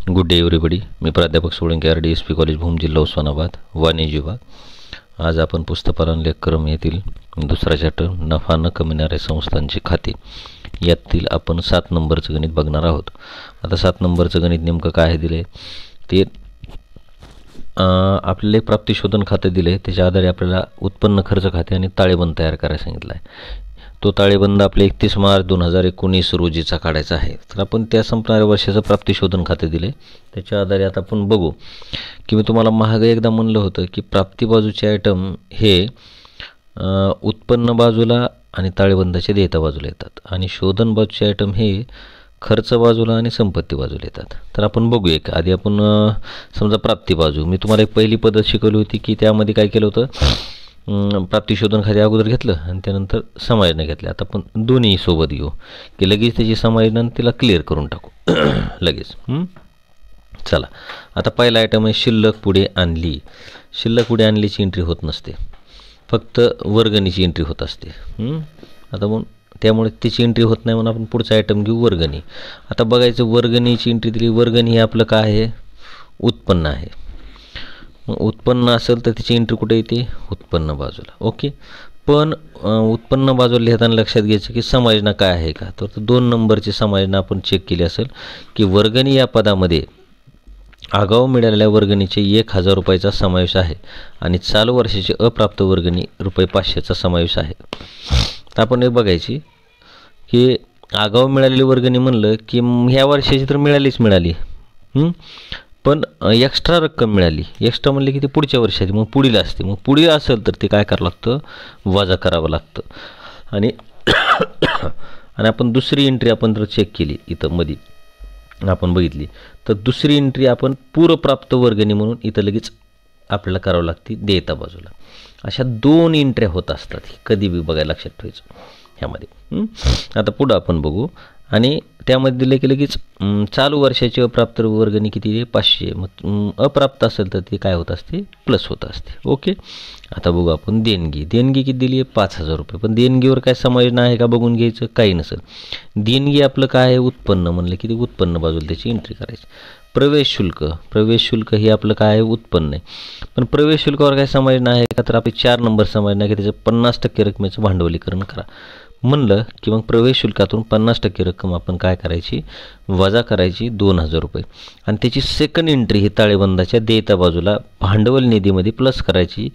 Good day everybody. मी प्राध्यापक Solanke RDSP college Bhoom जिल्हा उस्मानाबाद वाणिज्य विभाग. आज आपण पुस्तकपालन लेखक्रम येथील दुसरा चॅप्टर नफा न कमविणाऱ्या संस्थांची खाते यातील आपण 7 नंबरचं गणित बघणार आहोत. आता 7 नंबरचं गणित नेमकं काय दिले ते आपल्याला प्राप्ती शोधन खाते दिले. त्याच्या आधारे आपल्याला उत्पन्न खर्च खाते आणि ताळेबंद तयार करायला सांगितलं आहे. तो ताळेबंद आपले 31 मार्च 2019 रोजीचा काढायचा आहे. तर आपण त्या संपणाऱ्या वर्षाचं प्राप्ती शोधन खाते दिले. त्याच्या आधारे आता आपण बघू की मी तुम्हाला मागे एकदा म्हणलं होतं की प्राप्ती बाजूचे आयटम हे उत्पन्न बाजूला आणि ताळेबंदाच्या देयता बाजूला येतात आणि शोधन बाजूचे आयटम हे खर्च बाजूला आणि संपत्ती बाजूला येतात. तर आपण बघूया की आधी आपण समजा प्राप्ती बाजू मी तुम्हाला एक पहिली पद्धत शिकवली होती की त्यामध्ये काय केलं होतं, प्राप्ती शोधन खाते अगोदर घेतलं आणि त्यानंतर समायोजन घेतलं. आता आपण दोन्ही सोबत घेऊ की लगेच त्याची समायोजन तिला क्लिअर करून टाकू लगेच. चला आता पहिला आयटम आहे शिल्लक पुढे आणली. शिल्लक पुढे आणलीची एंट्री होत नसते, फक्त वर्गणीची एंट्री होत असते. आता मग त्यामुळे त्याची एंट्री होत नाही म्हणून आपण पुढचा आयटम घेऊ वर्गणी. आता बघायचं वर्गणीची एंट्री दिली. वर्गणी हे आपलं काय आहे, उत्पन्न आहे. मग उत्पन्न असेल तर त्याची एंट्री कुठे येते, उत्पन्न बाजूला. ओके, पण उत्पन्न बाजूला लिहिताना लक्षात घ्यायचं की समायोजन काय आहे का. तर 2 नंबरची समायोजन आपण चेक केली असेल की वर्गणी या पदामध्ये आगाऊ मिळालेल्या वर्गणीचे 1000 रुपयाचा समावेश आहे आणि चालू वर्षाची अप्राप्त वर्गणी ₹500चा समावेश आहे. तर आपण हे बघायची की आगाऊ मिळालेली वर्गणी म्हणलं की ह्या वर्षाची तर मिळाली, पण एक्स्ट्रा रक्कम मिळाली. एक्स्ट्रा म्हणले की ते पुढच्या वर्षाची, मग पुढील असते. मग पुढील असेल तर ते काय करावं लागतं, वजा करावं लागतं. आणि आपण दुसरी एंट्री आपण जर चेक केली इथं मध्ये आपण बघितली तर दुसरी एंट्री आपण पूर्वप्राप्त वर्गणी म्हणून इथं लगेच आपल्याला करावं लागते देयता बाजूला. अशा 2 एंट्र्या होत असतात, कधी बी बघायला लक्षात ठेवायचं ह्यामध्ये. आता पुढं आपण बघू आणि त्यामध्ये दिले की लगेच चालू वर्षाची अप्राप्त वर्गणी किती आहे, 500. मग अप्राप्त असेल तर ते काय होत असते, प्लस होत असते. ओके, आता बघू आपण देणगी. देणगी किती दिली आहे, 5000 रुपये. पण देणगीवर काय समायोजन आहे का बघून घ्यायचं, काही नसेल. देणगी आपलं काय आहे, उत्पन्न म्हणलं की ते उत्पन्न बाजूला त्याची एंट्री करायची. प्रवेश शुल्क हे आपलं काय आहे, उत्पन्न आहे. पण प्रवेश शुल्कावर काय समायोजन आहे का, तर आपले 4 नंबर समायोजन आहे की त्याचं 50% रकमेचं भांडवलीकरण करा म्हणलं की मग प्रवेश शुल्कातून 50% रक्कम आपण काय करायची, वजा करायची 2000 रुपये. आणि त्याची सेकंड एंट्री ही ताळेबंदाच्या देयता बाजूला भांडवल निधीमध्ये प्लस करायची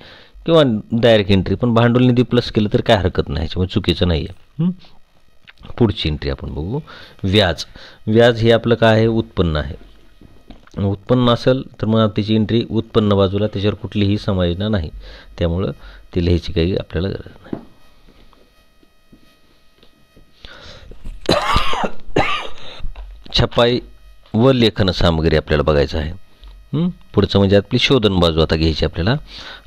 किंवा डायरेक्ट एंट्री. पण भांडवल निधी प्लस केलं तर काय हरकत नाही, याच्यामुळे चुकीचं नाही आहे. पुढची एंट्री आपण बघू, व्याज हे आपलं काय आहे, उत्पन्न आहे. उत्पन्न असेल तर मग त्याची एंट्री उत्पन्न बाजूला, त्याच्यावर कुठलीही समायोजन नाही, त्यामुळं ती लिहायची काही आपल्याला गरज नाही. छपाई व लेखन सामग्री आपल्याला बघायचं आहे. पुढचं म्हणजे आपली शोधन बाजू आता घ्यायची आपल्याला.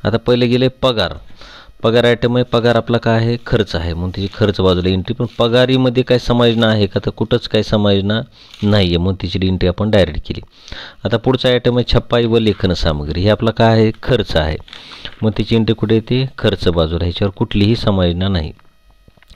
आता पहिले गेले पगार आयटम आहे. पगार आपला काय आहे, खर्च आहे, म्हणून त्याची खर्च बाजूला एंट्री. पण पगारीमध्ये काय समायोजन आहे का, तर कुठंच काय समायोजन नाही आहे, म्हणून तिची एंट्री आपण डायरेक्ट केली. आता पुढचा आयटम आहे छपाई व लेखन सामग्री. हे आपला काय आहे, खर्च आहे, मग तिची एंट्री कुठे येते, खर्च बाजूला, ह्याच्यावर कुठलीही समायोजन नाही.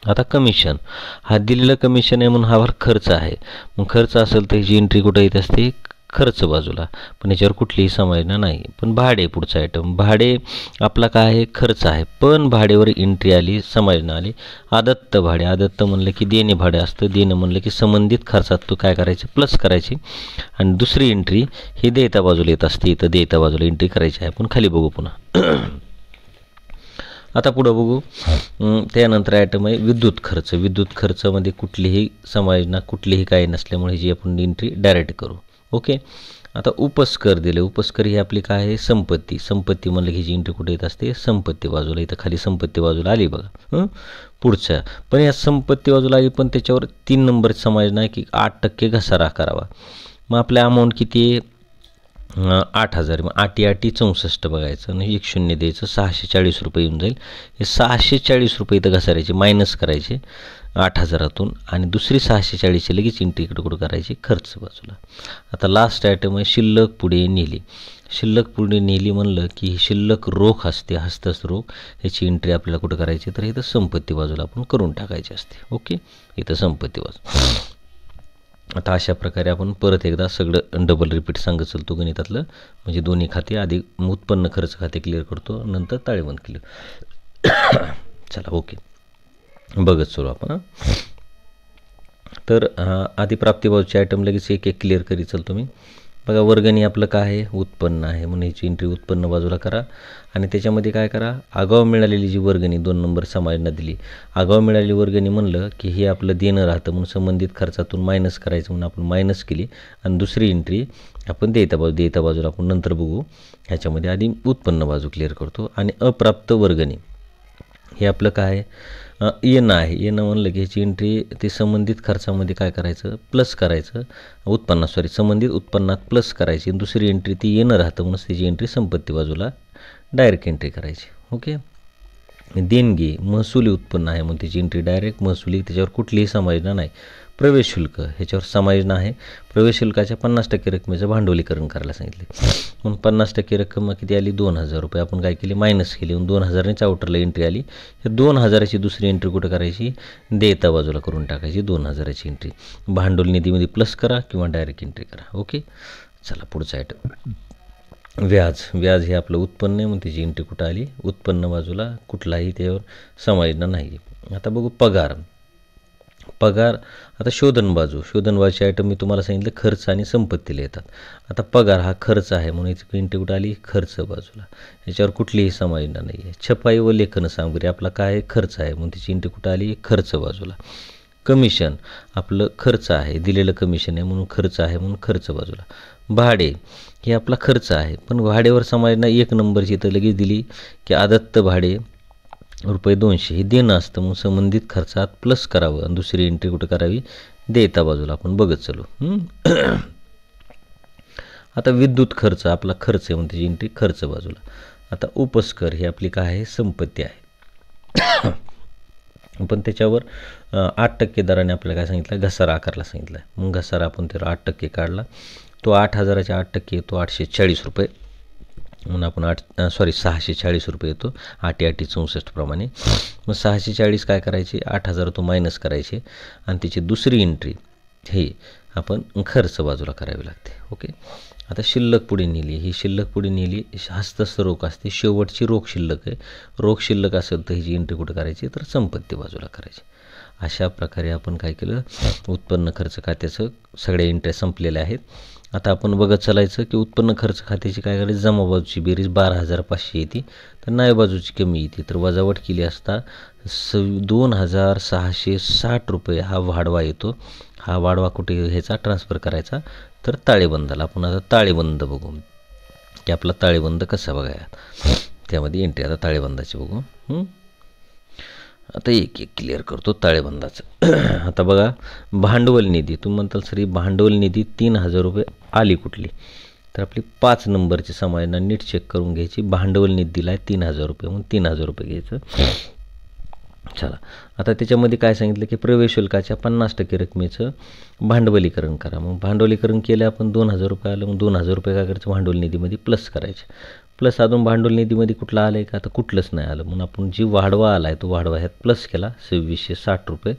आता कमिशन, हा दिलेलं कमिशन आहे म्हणून हा खर्च आहे. मग खर्च असेल तर ह्याची एंट्री कुठे येत असते, खर्च बाजूला, पण याच्यावर कुठलीही समायोजन नाही. पण भाडे, पुढचा आयटम भाडे आपला काय आहे, खर्च आहे, पण भाडेवर एंट्री आली, समायोजन आली. आदत्त भाडे, आदत्त म्हणलं की देणे भाडे असतं, देणं म्हणलं की संबंधित खर्चात तो काय करायचं, प्लस करायची. आणि दुसरी एंट्री ही देयता बाजूला येत असते, इथं देयता बाजूला एंट्री करायची आहे. पण खाली बघू पुन्हा. आता पुढं बघू, त्यानंतर आयटम आहे विद्युत खर्च. विद्युत खर्चामध्ये कुठलीही समायोजन, कुठलीही काही नसल्यामुळे जी आपण एंट्री डायरेक्ट करू. ओके, आता उपस्कर दिले. उपस्कर ही आपली काय आहे, संपत्ती म्हणलं की जी एंट्री कुठे येत असते, संपत्ती बाजूला. इथं खाली संपत्ती बाजूला आली बघा. पुढच्या पण या संपत्ती बाजूला आली, पण त्याच्यावर 3 नंबर समायोजन आहे की 8% घसारा करावा. मग आपल्या अमाऊंट किती आहे, 8000. मग 8 64 बघायचं आणि 1 शून्य द्यायचं, 640 रुपये येऊन जाईल. हे 640 रुपये इथं घसारायचे, मायनस करायचे 8000तून आणि दुसरी 640ची लगेच एंट्री इकडे कुठं करायची, खर्च बाजूला. आता लास्ट आयटम आहे शिल्लक पुढे नेली. शिल्लक पुढे नेली म्हणलं की शिल्लक रोख असते, हस्तस रोख, ह्याची एंट्री आपल्याला कुठं करायची, तर इथं संपत्ती बाजूला आपण करून टाकायची असते. ओके, इथं संपत्ती बाजू. आता अशा प्रकारे आपण परत एकदा सगळं डबल रिपीट सांगत चालतो गणितातलं, म्हणजे दोन्ही खाते आधी उत्पन्न खर्च खाते क्लिअर करतो, नंतर ताळेबंद क्लिअर. चला ओके, बघत चालू आपण. तर आधी प्राप्ती बाजूचे आयटम लगेच एक एक क्लिअर करीत चालतो मी. बघा वर्गणी आपलं काय आहे, उत्पन्न आहे, म्हणून ह्याची एंट्री उत्पन्न बाजूला करा. आणि त्याच्यामध्ये काय करा, आगाऊ मिळालेली जी वर्गणी 2 नंबर समाजना दिली, आगाऊ मिळालेली वर्गणी म्हणलं की हे आपलं देणं राहतं, म्हणून संबंधित खर्चातून मायनस करायचं म्हणून आपण मायनस केली. आणि दुसरी एंट्री आपण देयता बाजूला आपण नंतर बघू. ह्याच्यामध्ये आधी उत्पन्न बाजू क्लिअर करतो. आणि अप्राप्त वर्गणी हे आपलं काय आहे, येणं आहे. येणं म्हणलं की ह्याची एंट्री ते संबंधित खर्चामध्ये काय करायचं, प्लस करायचं, संबंधित उत्पन्नात प्लस करायची. दुसरी एंट्री ती येणं राहतं म्हणून त्याची एंट्री संपत्ती बाजूला डायरेक्ट एंट्री करायची. ओके. देणगी महसुली उत्पन्न आहे म्हणून त्याची एंट्री डायरेक्ट महसुली, त्याच्यावर कुठलीही समायोजना नाही. प्रवेश शुल्क ह्याच्यावर समायोजना आहे. प्रवेश शुल्काच्या 50% रकमेचं भांडवलीकरण करायला सांगितले, म्हणून 50% रक्कम किती आली, 2000 रुपये. आपण काय केले, मायनस केली, म्हणून 2000नेच आउटरला एंट्री आली. या 2000ची दुसरी एंट्री कुठं करायची, देयता बाजूला करून टाकायची. 2000ची एंट्री भांडवल निधीमध्ये प्लस करा किंवा डायरेक्ट एंट्री करा. ओके. चला पुढचा आयटम, व्याज हे आपलं उत्पन्न आहे, म्हणून त्याची एंट्री कुठं आली, उत्पन्न बाजूला, कुठलाही त्यावर समायोजना नाही. आता बघू पगार. आता शोधनबाजूचे आयटम मी तुम्हाला सांगितलं खर्च आणि संपत्तीला येतात. आता पगार हा खर्च आहे म्हणून याची एंट्री कुठं आली, खर्च बाजूला, याच्यावर कुठलीही समायोजना नाही आहे. छपाई व लेखन सामग्री आपला काय खर्च आहे म्हणून त्याची एंट्री कुठं आली, खर्च बाजूला. कमिशन आपलं खर्च आहे, दिलेलं कमिशन आहे म्हणून खर्च आहे, म्हणून खर्च बाजूला. भाडे हे आपला खर्च आहे, पण भाडेवर समायोजना 1 नंबरची तर लगेच दिली की आदत्त भाडे ₹200 हे देणं असतं, म्हणून संबंधित खर्चात प्लस करावं. आणि दुसरी एंट्री कुठं करावी, देयता बाजूला आपण बघत चालू. आता विद्युत खर्च आपला खर्च आहे म्हणून त्याची एंट्री खर्च बाजूला. आता उपस्कर ही आपली काय आहे, संपत्ती आहे, पण त्याच्यावर 8% दराने आपल्याला काय सांगितलं, घसारा आकारला सांगितला आहे. मग घसारा आपण त्याला 8% काढला, तो 8000च्या 8% येतो 840 रुपये, म्हणून आपण 640 रुपये येतो 8×8=64 प्रमाणे. मग 640 काय करायचे, 8000 तो मायनस करायचे आणि त्याची दुसरी एंट्री हे आपण खर्च बाजूला करावी लागते. ओके. आता शिल्लक पुढे नेली, ही शिल्लक पुढे नेली, हस्तस्थ रोख असते, शेवटची रोख शिल्लक आहे. रोख शिल्लक असेल तर हिची एंट्री कुठं करायची, तर संपत्ती बाजूला करायची. अशा प्रकारे आपण काय केलं, उत्पन्न खर्च खात्याचं सगळ्या एंट्र्या संपलेल्या आहेत. आता आपण बघत चालायचं की उत्पन्न खर्च खात्याची काय करायची, जमा बाजूची बेरीज 12500 येते, तर नाय बाजूची कमी येते, तर वजावट केली असता 2660 रुपये हा वाढवा येतो. हा वाढवा कुठे ह्याचा ट्रान्सफर करायचा, तर ताळेबंदाला. आपण आता ताळेबंद बघू की आपला ताळेबंद कसा बघायला, त्यामध्ये एंट्री आता ताळेबंदाची बघू. आता एक एक क्लिअर करतो ताळेबंदाचं. आता बघा भांडवल निधी, तुम्ही म्हणताल सर भांडवल निधी 3000 रुपये आली कुठली, तर आपली 5 नंबरची समायोजना नीट चेक करून घ्यायची. भांडवल निधी दिला आहे 3000 रुपये, म्हणून 3000 रुपये घ्यायचं. चला आता त्याच्यामध्ये काय सांगितलं की प्रवेश शुल्काच्या 50% रकमेचं भांडवलीकरण करा. मग भांडवलीकरण केलं आपण 2000 रुपये आलं, मग 2000 रुपये काय करायचं, भांडवल निधीमध्ये प्लस करायचे. प्लस अजून भांडवल निधीमध्ये कुठलं आलं आहे का, आता कुठलंच नाही आलं, म्हणून आपण जी वाढवा आला आहे तो वाढवा ह्यात प्लस केला 2660 रुपये.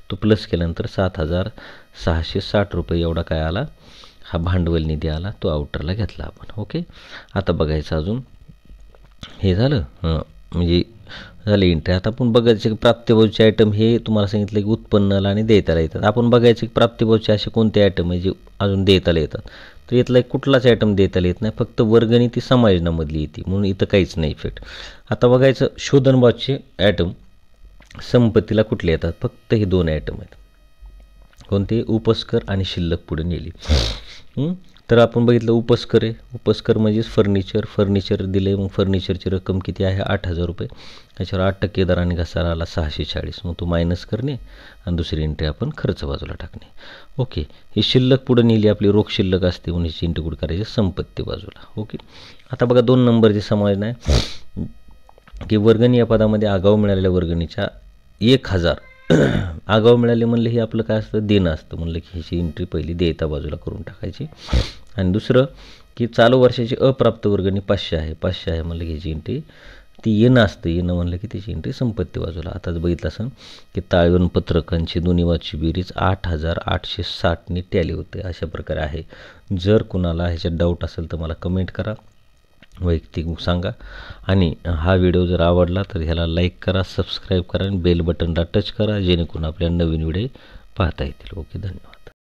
तो प्लस केल्यानंतर 7660 रुपये एवढा काय आला, हा भांडवल निधी आला, तो आउटरला घेतला आपण. ओके. आता बघायचं अजून हे झालं, म्हणजे झाले एंट्री. आता आपण बघायचे की प्राप्तिबाजूचे आयटम हे तुम्हाला सांगितलं की उत्पन्नाला आणि देयताला येतात. आपण बघायचे की प्राप्तिबाजूचे असे कोणते आयटम आहे जे अजून देयताला येतात, तर इथला एक कुठलाच आयटम देयताला येत नाही, फक्त वर्गणी ती समायोजनामधली येते, म्हणून इथं काहीच नाही इफेक्ट. आता बघायचं शोधनबाजूचे आयटम संपत्तीला कुठले येतात, फक्त हे 2 आयटम आहेत. कोणते, उपस्कर आणि शिल्लक पुढे नेली. तर आपण बघितलं उपस्कर आहे, उपस्कर म्हणजेच फर्निचर दिले, मग फर्निचरची रक्कम किती आहे 8000 रुपये, त्याच्यावर 8% दराने घसारा आला 640, मग तो मायनस करणे आणि दुसरी एंट्री आपण खर्च बाजूला टाकणे. ओके. ही शिल्लक पुढे नेली, आपली रोख शिल्लक असते म्हणून हिची एंट्री कुठे करायची, संपत्ती बाजूला. ओके. आता बघा 2 नंबरची समायोजन आहे की वर्गणी या पदामध्ये आगाऊ मिळालेल्या वर्गणीच्या 1000 आगाऊ मिळाले म्हणलं हे आपलं काय असतं, देणं असतं, म्हणलं की ह्याची एंट्री पहिली देयता बाजूला करून टाकायची. आणि दुसरं की चालू वर्षाची अप्राप्त वर्गणी 500 आहे म्हणलं की ह्याची एंट्री ती येणं असतं. येणं म्हणलं की त्याची एंट्री संपत्ती बाजूला. आताच बघितलं असं की ताळेबंद पत्रकांची दोन्ही बाजूची बेरीज 8,860नी टॅली होते. अशा प्रकारे आहे. जर कुणाला ह्याच्यात डाऊट असेल तर मला कमेंट करा, वैयक्तिक सांगा. आणि हा व्हिडिओ जर आवडला तर ह्याला लाईक करा, सबस्क्राईब करा आणि बेल बटनला टच करा, जेणेकरून आपल्या नवीन व्हिडिओ पाहता येतील. ओके, धन्यवाद.